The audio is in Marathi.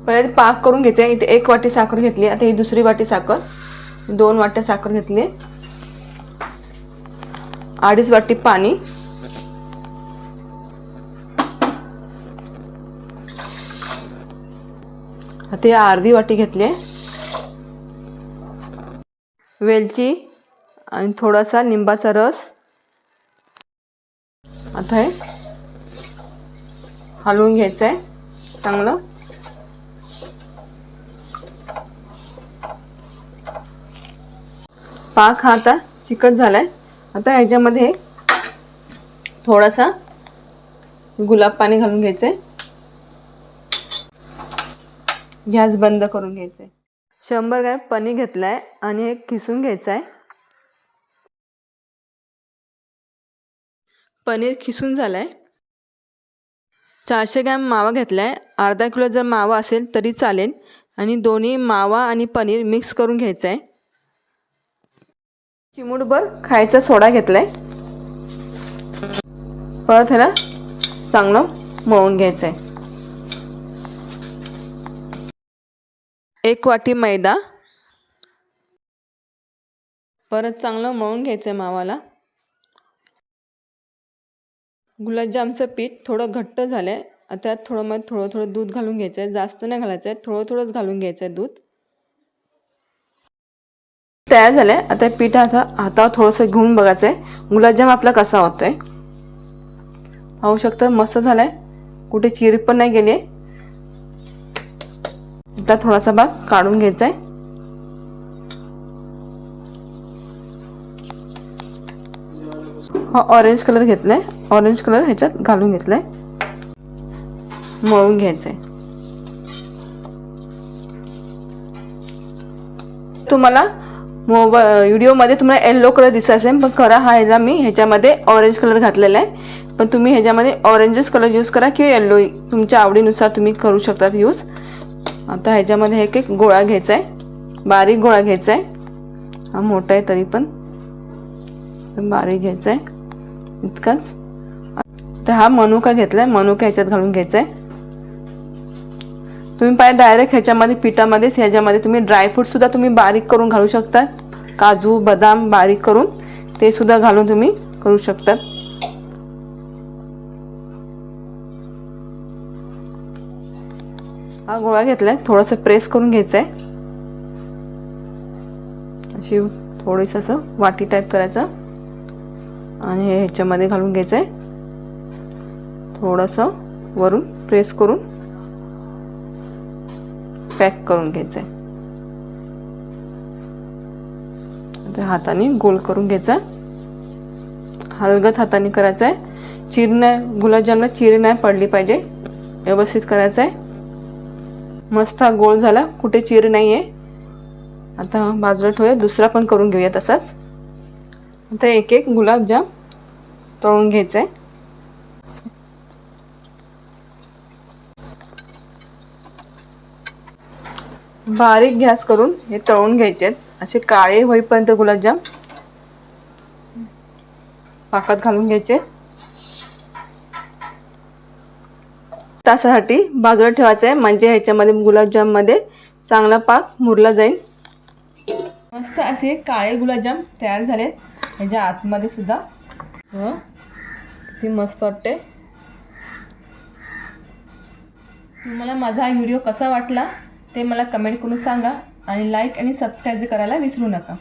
पहिले पाक करून घ्यायचा. इथे 1 वाटी साखर घेतली. आता ही दुसरी वाटी साखर, 2 वाट्या साखर घेतली. 2.5 वाटी पाणी, आता अर्धी वाटी घेतली. वेलची आणि थोडासा लिंबाचा रस. आता हे हलवून घ्यायचं आहे चांगलं. पाक हा आता चिकट झालाय. आता ह्याच्यामध्ये थोडासा गुलाब पाणी घालून घ्यायचंय. गॅस बंद करून घ्यायचंय. 100 ग्रॅम पनीर घेतलाय आणि हे किसून घ्यायचं आहे. पनीर किसून झालाय. 400 ग्रॅम मावा घेतलाय. अर्धा किलो जर मावा असेल तरी चालेल. आणि दोन्ही मावा आणि पनीर मिक्स करून घ्यायचं आहे. चिमूटभर खायचा सोडा घेतलाय. परत ह्याला चांगलं मळून घ्यायचं आहे. 1 वाटी मैदा. परत चांगलं मळून घ्यायचं आहे मावाला. गुलाबजामचं पीठ थोडं घट्ट झालं आहे. आता थोडं दूध घालून घ्यायचं आहे. जास्त नाही घालायचं आहे, थोडंच घालून घ्यायचं आहे दूध. तयार झालं आहे. आता पीठ हातावर थोडंसं घेऊन बघायचं आहे गुलाबजाम आपला कसा होतोय. पाहू शकता मस्त झाला आहे, कुठे चिरी पण नाही गेली आहे. आता थोडासा भाग काढून घ्यायचा आहे. हा ऑरेंज कलर घेतलाय. ऑरेंज कलर ह्याच्यात घालून घेतलाय. मळून घ्यायचंय. तुम्हाला व्हिडिओमध्ये तुम्हाला येलो कलर दिसत असेल, पण खरा हा ह्याला मी ह्याच्यामध्ये ऑरेंज कलर घातलेला आहे. पण तुम्ही ह्याच्यामध्ये ऑरेंजच कलर यूज करा किंवा येल्लो, तुमच्या आवडीनुसार तुम्ही करू शकतात यूज. आता ह्याच्यामध्ये एक गोळा घ्यायचा आहे, बारीक गोळा घ्यायचा आहे. हा मोठा आहे तरी पण बारीक घ्यायचा आहे इतकाच. तर हा मनुका घेतलाय, मनुका ह्याच्यात घालून घ्यायचा आहे. तुम्ही पाहिजे डायरेक्ट ह्याच्यामध्ये पिठामध्येच ह्याच्यामध्ये तुम्ही ड्रायफ्रूट सुद्धा तुम्ही बारीक करून घालू शकता. काजू बदाम बारीक करून ते सुद्धा घालून तुम्ही करू शकता. हा गोळा घेतलाय, थोडंसं प्रेस करून घ्यायचं आहे. अशी थोडीसं असं वाटी टाईप करायचं आणि हे ह्याच्यामध्ये घालून घ्यायचं आहे. थोडंसं वरून प्रेस करून पॅक करून घ्यायचं आहे. आता हाताने गोल करून घ्यायचा. हलगत हाताने करायचं आहे. चीर नाही, गुलाबजामला चीर नाही पडली पाहिजे, व्यवस्थित करायचं आहे. मस्त हा गोल झाला, कुठे चीर नाही आहे. आता बाजूला ठेवूया, दुसरा पण करून घेऊया तसाच. आता एक एक गुलाबजाम तळून घ्यायचं आहे. बारीक गॅस करून हे तळून घ्यायचे आहेत. असे काळे होईपर्यंत गुलाबजाम पाकात घालून घ्यायचे. तासासाठी बाजूला ठेवायचं आहे, म्हणजे ह्याच्यामध्ये गुलाबजाम मध्ये चांगला पाक मुरला जाईल. मस्त असे काळे गुलाबजाम तयार झालेत. ह्याच्या आतमध्ये सुद्धा किती मस्त वाटते. तुम्हाला माझा हा व्हिडिओ कसा वाटला ते मला कमेंट करून सांगा आणि लाईक आणि सबस्क्राईब करायला विसरू नका.